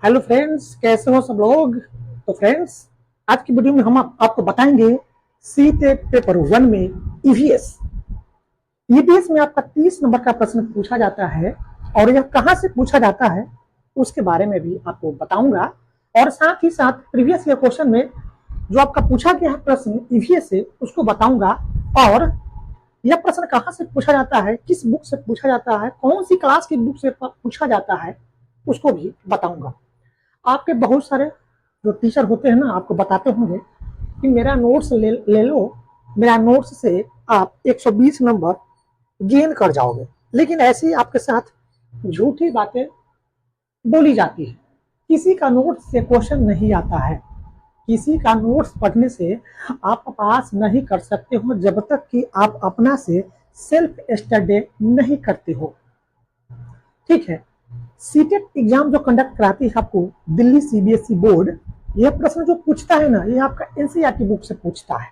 Hello friends, कैसे हो सब लोग। तो फ्रेंड्स, आज की वीडियो में हम आपको बताएंगे सी टेट पेपर 1 में ईवीएस। ईवीएस में आपका 30 नंबर का प्रश्न पूछा जाता है और यह कहां से पूछा जाता है उसके बारे में भी आपको बताऊंगा। और साथ ही साथ प्रीवियस ईयर क्वेश्चन में जो आपका पूछा गया है प्रश्न ईवीएस से उसको बताऊंगा। और यह प्रश्न कहां से पूछा जाता है, किस बुक से पूछा जाता है, कौन सी क्लास की बुक से पूछा जाता है, उसको भी बताऊंगा। आपके बहुत सारे जो टीचर होते हैं ना, आपको बताते होंगे कि मेरा नोट्स ले लो, मेरा नोट्स से आप 120 नंबर गेन कर जाओगे। लेकिन ऐसी आपके साथ झूठी बातें बोली जाती है। किसी का नोट्स से क्वेश्चन नहीं आता है, किसी का नोट्स पढ़ने से आप पास नहीं कर सकते हो जब तक कि आप अपना से सेल्फ स्टडी नहीं करते हो। ठीक है। सीटेट एग्जाम जो कंडक्ट कराती है आपको दिल्ली सीबीएसई बोर्ड, यह प्रश्न जो पूछता है ना, ये आपका एनसीईआरटी बुक से पूछता है।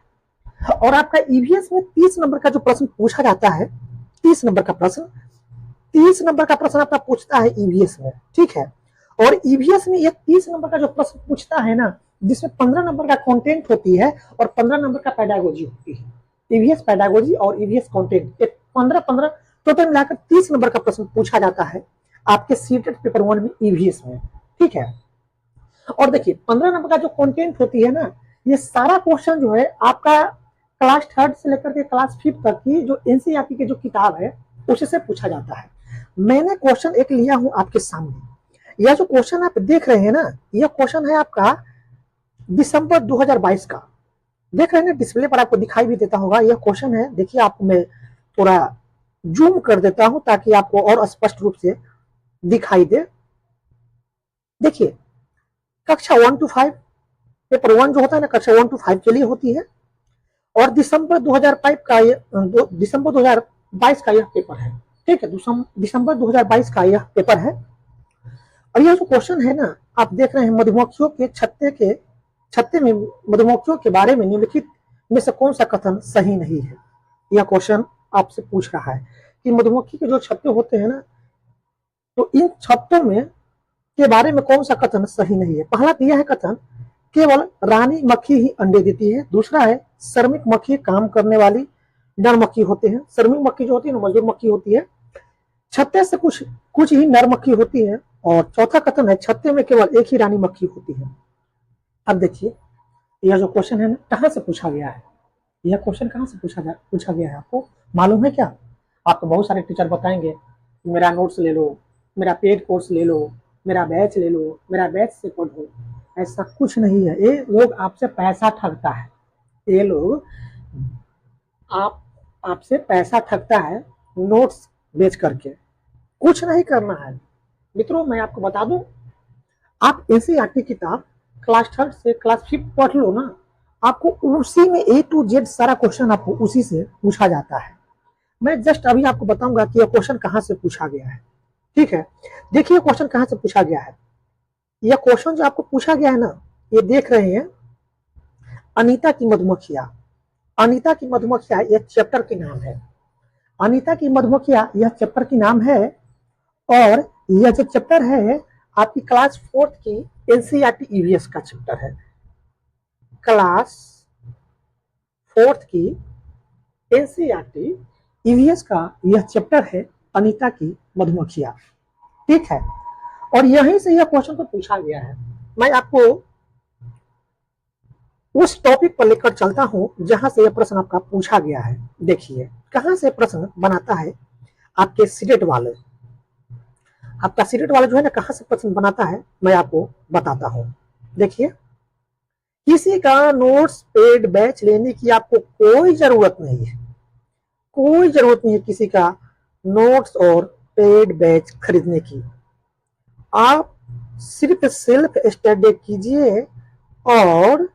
और आपका ईवीएस में 30 नंबर का जो प्रश्न पूछा जाता है, 30 नंबर का प्रश्न, 30 नंबर का प्रश्न आपका पूछता है ईवीएस में। ठीक है। और ईवीएस में एक 30 नंबर का जो प्रश्न पूछता है ना, जिसमें 15 नंबर का कंटेंट होती है और 15 नंबर का पेडागोजी होती है। ईवीएस पेडागोजी और ईवीएस कंटेंट, एक 15-15 टोटल मिलाकर 30 नंबर का प्रश्न पूछा जाता है आपके सीटेट पेपर 1 में ईवीएस में। ठीक है। और देखिए 15 नंबर का जो कंटेंट होती है ना, ये सारा क्वेश्चन जो है आपका क्लास थर्ड से लेकर के क्लास फिफ्थ तक की जो एनसीईआरटी की जो किताब है उससे पूछा जाता है। मैंने क्वेश्चन एक लिया हूं आपके सामने। यह जो क्वेश्चन आप देख रहे हैं ना, यह क्वेश्चन है आपका दिसंबर 2022 का। देख रहे हैं ना, डिस्प्ले पर आपको दिखाई भी देता होगा। यह क्वेश्चन है, देखिए आपको मैं थोड़ा जूम कर देता हूं ताकि आपको और स्पष्ट रूप से दिखाई दे। देखिए, कक्षा 1 to 5 पेपर 1 जो होता है ना, कक्षा 1 to 5 के लिए होती है। और दिसंबर 2005 का दिसंबर 2022 का यह पेपर है। ठीक है, दिसंबर 2022 का यह पेपर है। और यह जो क्वेश्चन है ना, आप देख रहे हैं मधुमक्खियों के छत्ते में मधुमक्खियों के बारे में निम्नलिखित में से कौन सा कथन सही नहीं है। यह क्वेश्चन आपसे पूछ रहा है कि मधुमक्खी के जो छत्ते होते हैं ना, तो इन छत्तों में के बारे में कौन सा कथन सही नहीं है। पहला दिया है कथन, केवल रानी मक्खी ही अंडे देती है। दूसरा है, श्रमिक मक्खी काम करने वाली नर मक्खी होते हैं। श्रमिक मक्खी जो होती है ना, मजदूर मक्खी होती है। छत्ते से कुछ कुछ ही नर मक्खी होती है। और चौथा कथन है, छत्ते में केवल एक ही रानी मक्खी होती है। अब देखिए, यह जो क्वेश्चन है ना, कहाँ से पूछा गया है। यह क्वेश्चन कहाँ से पूछा गया है, आपको मालूम है क्या। आपको बहुत सारे टीचर बताएंगे मेरा नोट्स ले लो, मेरा पेड कोर्स ले लो, मेरा बैच ले लो, मेरा बैच से पढ़ो। ऐसा कुछ नहीं है। ये लोग आपसे पैसा ठगता है। ये लोग आप आपसे पैसा ठगता है नोट्स बेच करके। कुछ नहीं करना है मित्रों। मैं आपको बता दूं, आप एनसीईआरटी किताब क्लास थर्ड से क्लास फिफ्थ पढ़ लो ना, आपको उसी में ए टू जेड सारा क्वेश्चन आपको उसी से पूछा जाता है। मैं जस्ट अभी आपको बताऊंगा कि यह क्वेश्चन कहां से पूछा गया है। ठीक है। देखिए क्वेश्चन कहां से पूछा गया है। यह क्वेश्चन जो आपको पूछा गया है ना, ये देख रहे हैं अनीता की मधुमक्खियां। अनीता की मधुमक्खियां यह चैप्टर के नाम है। अनीता की मधुमक्खियां यह चैप्टर की नाम है। और यह जो चैप्टर है आपकी क्लास फोर्थ की एनसीईआरटी ईवीएस का चैप्टर है। क्लास फोर्थ की एनसीईआरटी ईवीएस का यह चैप्टर है, अनीता की मधुमक्खियां। ठीक है। और यहीं से यह क्वेश्चन को पूछा गया है। मैं आपको उस टॉपिक पर लेकर चलता हूं जहां से यह प्रश्न आपका पूछा गया है। देखिए कहां से प्रश्न बनाता है आपके सीटेट वाले। आपका सीटेट वाला जो है ना, कहां से प्रश्न बनाता है मैं आपको बताता हूं। देखिए, किसी का नोट्स पेड बैच लेने की आपको कोई जरूरत नहीं है। कोई जरूरत नहीं है किसी का नोट्स और पेड बैच खरीदने की। आप सिर्फ सेल्फ स्टडी कीजिए और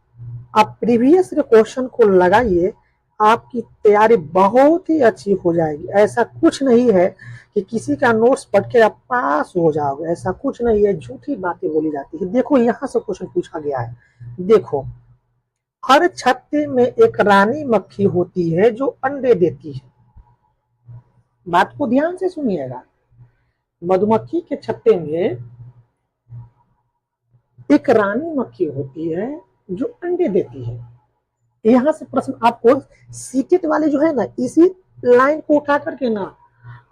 आप प्रीवियस क्वेश्चन को लगाइए, आपकी तैयारी बहुत ही अच्छी हो जाएगी। ऐसा कुछ नहीं है कि किसी का नोट्स पढ़ के आप पास हो जाओगे, ऐसा कुछ नहीं है। झूठी बातें बोली जाती है। देखो यहां से क्वेश्चन पूछा गया है। देखो, हर छत्ते में एक रानी मक्खी होती है जो अंडे देती है। बात को ध्यान से सुनिएगा। मधुमक्खी के छत्ते में एक रानी मक्खी होती है जो अंडे देती है। यहां से प्रश्न आपको सीटेट वाले जो है ना, इसी लाइन को उठा करके ना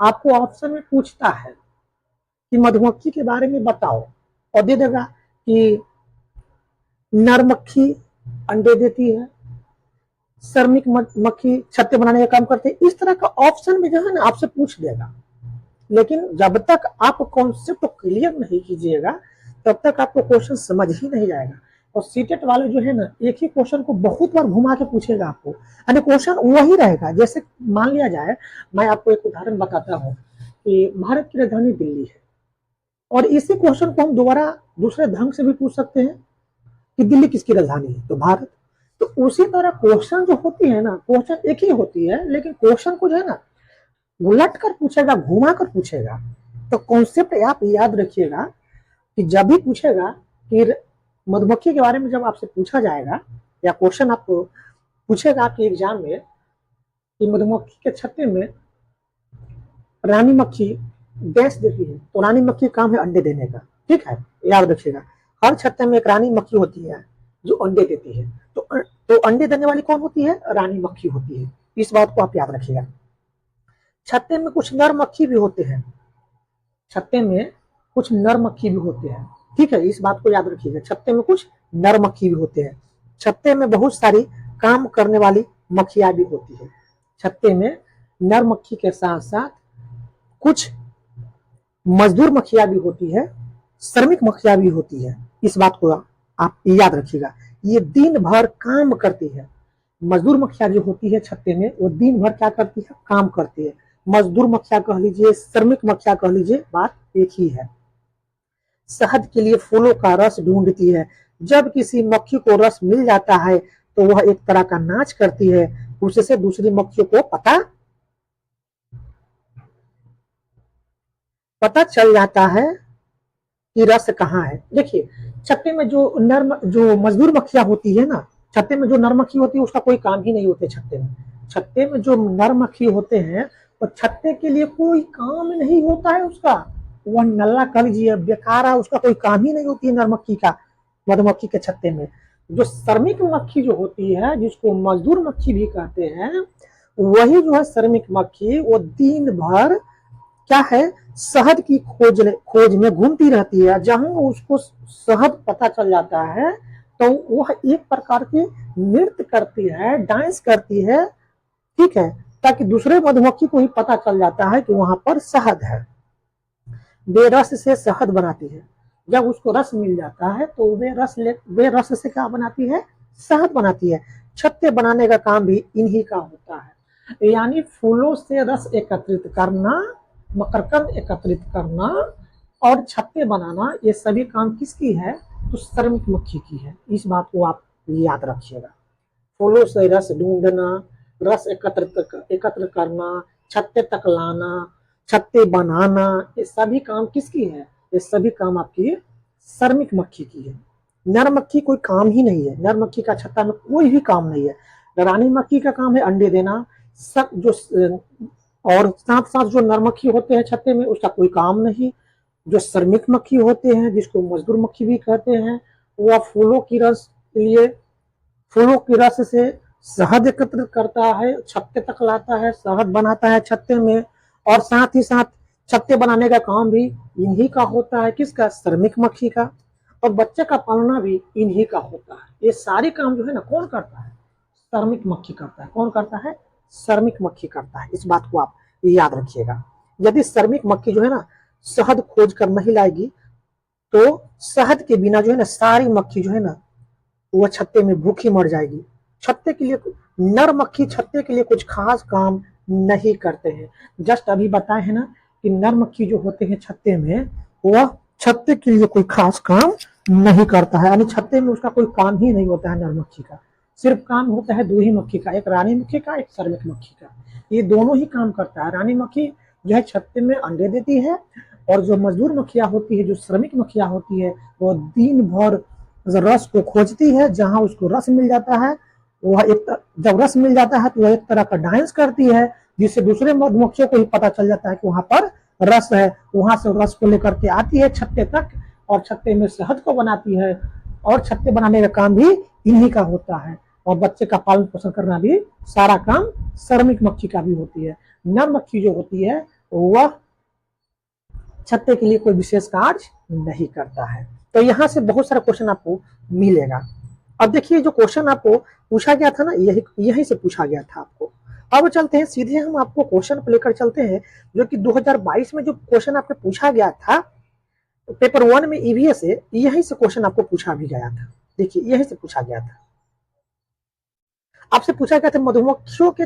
आपको ऑप्शन में पूछता है कि मधुमक्खी के बारे में बताओ, और दे देगा कि नर मक्खी अंडे देती है, श्रमिक मक्खी छत्ते बनाने का काम करते हैं। इस तरह का ऑप्शन में जो है ना आपसे पूछ देगा। लेकिन जब तक आप कॉन्सेप्ट को क्लियर नहीं कीजिएगा तब तक आपको क्वेश्चन समझ ही नहीं जाएगा। और सीटेट वाले जो है ना एक ही क्वेश्चन को बहुत बार घुमा के पूछेगा आपको, यानी क्वेश्चन वही रहेगा। जैसे मान लिया जाए, मैं आपको एक उदाहरण बताता हूँ कि भारत की राजधानी दिल्ली है, और इसी क्वेश्चन को हम दोबारा दूसरे ढंग से भी पूछ सकते हैं कि दिल्ली किसकी राजधानी है, तो भारत। तो उसी तरह क्वेश्चन जो होती है ना, क्वेश्चन एक ही होती है, लेकिन क्वेश्चन को जो है ना उलट कर पूछेगा, घुमा कर पूछेगा। तो कॉन्सेप्ट आप याद रखिएगा कि जब भी पूछेगा कि मधुमक्खी के बारे में जब आपसे पूछा जाएगा, या क्वेश्चन आपको पूछेगा आपके एग्जाम में कि मधुमक्खी के छत्ते में रानी मक्खी गैस देती है, तो रानी मक्खी का काम है अंडे देने का। ठीक है, याद रखिएगा। हर छत्ते में एक रानी मक्खी होती है जो अंडे देती है। तो अंडे देने वाली कौन होती है? रानी मक्खी होती है। इस बात को आप याद रखिएगा। छत्ते में कुछ नर मक्खी भी होते हैं, छत्ते में कुछ नर मक्खी भी होते हैं। ठीक है, इस बात को याद रखिएगा। छत्ते में कुछ नर मक्खी भी होते हैं। छत्ते में बहुत सारी काम करने वाली मक्खियां भी होती है। छत्ते में नर मक्खी के साथ साथ कुछ मजदूर मक्खियां भी होती है, श्रमिक मक्खियां भी होती है। इस बात को आप याद रखिएगा। ये दिन भर काम करती है। मजदूर मक्खियां जो होती है छत्ते में, वो दिन भर क्या करती है? काम करती है। मजदूर मक्खियां कह लीजिए, श्रमिक मक्खियां कह लीजिए, बात एक ही है। शहद के लिए फूलों का रस ढूंढती है। जब किसी मक्खी को रस मिल जाता है तो वह एक तरह का नाच करती है, उससे दूसरी मक्खियों को पता चल जाता है कि रस कहाँ है। देखिए, छत्ते में जो मजदूर मक्खियां होती है ना, छत्ते में जो नर मक्खी होती है उसका कोई काम ही नहीं होते छत्ते में। छत्ते में जो नर मक्खी होते हैं तो छत्ते के लिए कोई काम नहीं होता है उसका। वह नल्ला कर लीजिए, बेकार है, उसका कोई काम ही नहीं होती है नर मक्खी का मधुमक्खी के छत्ते में। जो श्रमिक मक्खी जो होती है, जिसको मजदूर मक्खी भी कहते हैं, वही जो है श्रमिक मक्खी, वो दिन भर क्या है? शहद की खोज में घूमती रहती है। जहां उसको शहद पता चल जाता है तो वह एक प्रकार की नृत्य करती है, डांस करती है। ठीक है, ताकि दूसरे मधुमक्खी को ही पता चल जाता है कि वहां पर शहद है। वे रस से शहद बनाती है। जब उसको रस मिल जाता है तो वे रस से क्या बनाती है? शहद बनाती है। छत्ते बनाने का काम भी इन्हीं का होता है। यानी फूलों से रस एकत्रित करना, मकरकंद एकत्रित करना और छत्ते बनाना, ये सभी काम किसकी है? तो श्रमिक मक्खी की है। इस बात को आप याद रखिएगा। फूलों से रस ढूंढना, रस एकत्र करना, छत्ते तक लाना, छत्ते बनाना, ये सभी काम किसकी है? ये सभी काम आपकी श्रमिक मक्खी की है। नर मक्खी कोई काम ही नहीं है। नर मक्खी का छत्ता में कोई भी काम नहीं है। रानी मक्खी का काम है अंडे देना। सब जो और साथ साथ जो नर मक्खी होते हैं छत्ते में, उसका कोई काम नहीं। जो श्रमिक मक्खी होते हैं, जिसको मजदूर मक्खी भी कहते हैं, वह फूलों की रस से शहद एकत्रित करता है, छत्ते तक लाता है, शहद बनाता है छत्ते में। और साथ ही साथ छत्ते बनाने का काम भी इन्हीं का होता है। किसका? श्रमिक मक्खी का। और बच्चे का पालना भी इन्हीं का होता है। ये सारे काम जो है ना कौन करता है? श्रमिक मक्खी करता है। कौन करता है? श्रमिक मक्खी करता है। इस बात को आप याद रखिएगा। यदि श्रमिक मक्खी जो है ना शहद खोज कर नहीं लाएगी तो शहद के बिना जो है ना सारी मक्खी जो है ना वो छत्ते में भूखी मर जाएगी। छत्ते के लिए नर मक्खी छत्ते के लिए कुछ खास काम नहीं करते हैं। जस्ट अभी बताए हैं ना कि नर मक्खी जो होते हैं छत्ते में, वह छत्ते के लिए कोई खास काम नहीं करता है। यानी छत्ते में उसका कोई काम ही नहीं होता है नर मक्खी का। सिर्फ काम होता है दो ही मक्खी का, एक रानी मक्खी का, एक श्रमिक मक्खी का। ये दोनों ही काम करता है। रानी मक्खी जो है छत्ते में अंडे देती है, और जो मजदूर मक्खियां होती है, जो श्रमिक मक्खियां होती है, वो दिन भर रस को खोजती है। जहां उसको रस मिल जाता है, जब रस मिल जाता है तो वह एक तरह का डांस करती है, जिससे दूसरे मधुमक्खियों को ही पता चल जाता है कि वहां पर रस है। वहां से रस को लेकर के आती है छत्ते तक, और छत्ते में शहद को बनाती है, और छत्ते बनाने का काम भी इन्हीं का होता है, और बच्चे का पालन पोषण करना भी सारा काम श्रमिक मक्खी का भी होती है। नर मक्खी जो होती है वह छत्ते के लिए कोई विशेष कार्य नहीं करता है। तो यहाँ से बहुत सारा क्वेश्चन आपको मिलेगा। अब देखिए जो क्वेश्चन आपको पूछा गया था ना, यही से पूछा गया था आपको। अब चलते हैं सीधे, हम आपको क्वेश्चन को लेकर चलते हैं जो कि 2022 में जो क्वेश्चन आपको पूछा गया था पेपर 1 में ईवीएस से, यही से क्वेश्चन आपको पूछा भी गया था। देखिए यही से पूछा गया था, आपसे पूछा गया था मधुमक्खियों के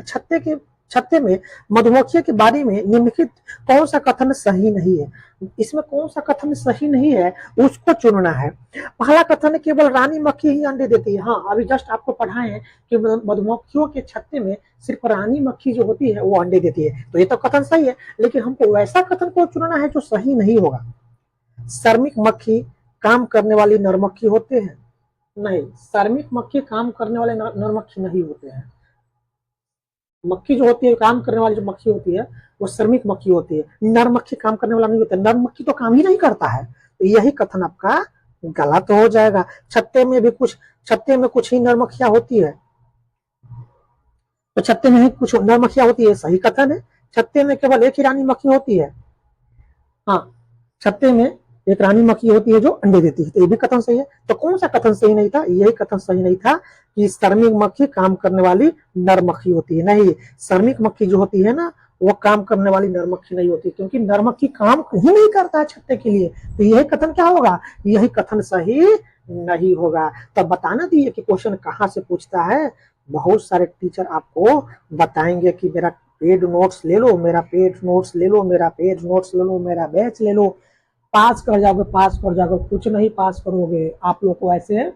छत्ते में मधुमक्खियों के बारे में निम्नलिखित कौन सा कथन सही नहीं है। इसमें कौन सा कथन सही नहीं है उसको चुनना है। पहला कथन है केवल रानी मक्खी ही अंडे देती है। हाँ, अभी जस्ट आपको पढ़ाए हैं कि मधुमक्खियों के छत्ते में सिर्फ रानी मक्खी जो होती है वो अंडे देती है, तो ये तो कथन सही है, लेकिन हमको वैसा कथन को चुनना है जो सही नहीं होगा। श्रमिक मक्खी काम करने वाली नर मक्खी होते हैं? नहीं, श्रमिक मक्खी काम करने वाले नर मक्खी नहीं होते हैं। मक्खी जो होती है, काम करने वाली जो मक्खी होती है वो श्रमिक मक्खी होती है, नर मक्खी काम करने वाला नहीं होता। नर मक्खी तो काम ही नहीं करता है, तो यही कथन आपका गलत हो जाएगा। छत्ते में कुछ ही नर मक्खियां होती है, तो छत्ते में ही कुछ नर मक्खियां होती है, सही कथन है। छत्ते में केवल एक ही रानी मक्खी होती है। हाँ, छत्ते में एक रानी मक्खी होती है जो अंडे देती है, तो ये भी कथन सही है। तो कौन सा कथन सही नहीं था? यही कथन सही नहीं था कि श्रमिक मक्खी काम करने वाली नर मक्खी होती है। नहीं, श्रमिक मक्खी जो होती है ना वो काम करने वाली नर मक्खी नहीं होती, क्योंकि नर मक्खी काम ही नहीं करता है छत्ते के लिए। तो यही कथन क्या होगा? यही कथन सही नहीं होगा। तो बताना दिए कि क्वेश्चन कहाँ से पूछता है। बहुत सारे टीचर आपको बताएंगे कि मेरा पेड नोट्स ले लो, मेरा पेड नोट्स ले लो, मेरा पेड नोट्स ले लो, मेरा बैच ले लो, पास कर जाओगे। कुछ नहीं पास करोगे। आप लोग को ऐसे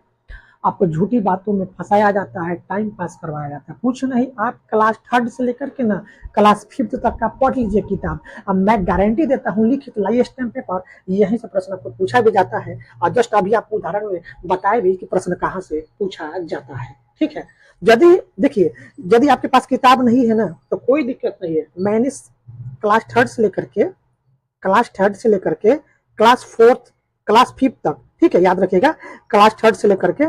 आपको झूठी बातों में फंसाया जाता है, टाइम पास करवाया जाता है। कुछ नहीं, आप क्लास 3 से लेकर के ना क्लास 5 तक का पढ़ लीजिए किताब। अब मैं गारंटी देता हूँ, लिखित लाइए स्टैम्प पेपर, यहीं से प्रश्न आपको पूछा भी जाता है। और जस्ट अभी आपको उदाहरण में बताए भी कि प्रश्न कहाँ से पूछा जाता है। ठीक है, यदि देखिए यदि आपके पास किताब नहीं है ना तो कोई दिक्कत नहीं है। मैंने क्लास 3 से लेकर के क्लास 4 क्लास 5 तक, ठीक है, याद रखिएगा, क्लास 3 से लेकर के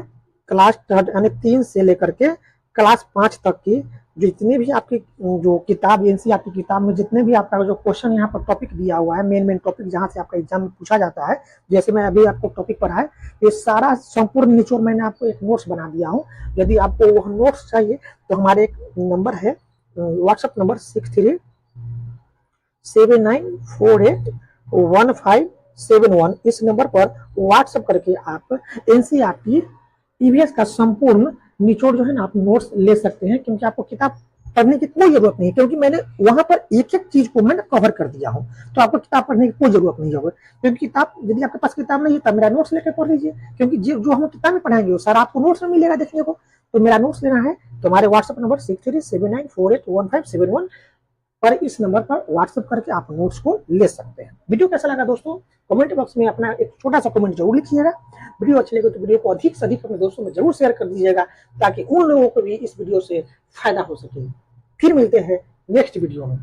क्लास 3 यानी 3 से लेकर के क्लास 5 तक की जितनी भी आपकी जो किताब एनसीईआरटी की किताब में जितने भी आपका जो क्वेश्चन यहाँ पर टॉपिक दिया हुआ है, मेन टॉपिक जहाँ से आपका एग्जाम में पूछा जाता है, जैसे मैं अभी आपको टॉपिक पढ़ा है, ये सारा संपूर्ण निचोड़ मैंने आपको एक नोट्स बना दिया हूँ। यदि आपको वह नोट्स चाहिए तो हमारे एक नंबर है, व्हाट्सएप नंबर 6379481571, इस नंबर पर व्हाट्सएप करके आप एनसीईआरटी ईवीएस का संपूर्ण निचोड़ जो है ना आप नोट्स ले सकते हैं, क्योंकि आपको किताब पढ़ने की कोई जरूरत नहीं है, क्योंकि मैंने वहां पर एक एक चीज को मैंने कवर कर दिया हूँ। तो आपको किताब पढ़ने की कोई जरूरत नहीं होगी, क्योंकि किताब यदि आपके पास किताब नहीं है तब मेरा नोट्स लेकर पढ़ लीजिए, क्योंकि जो हम किताब में पढ़ाएंगे वो सारा आपको नोट्स में मिलेगा देखने को। तो मेरा नोट्स लेना है तो हमारे व्हाट्सएप नंबर 6379481571 पर इस नंबर पर व्हाट्सएप करके आप नोट्स को ले सकते हैं। वीडियो कैसा लगा दोस्तों, कमेंट बॉक्स में अपना एक छोटा सा कमेंट जरूर लिखिएगा। वीडियो अच्छी लगे तो वीडियो को अधिक से अधिक अपने दोस्तों में जरूर शेयर कर दीजिएगा, ताकि उन लोगों को भी इस वीडियो से फायदा हो सके। फिर मिलते हैं नेक्स्ट वीडियो में।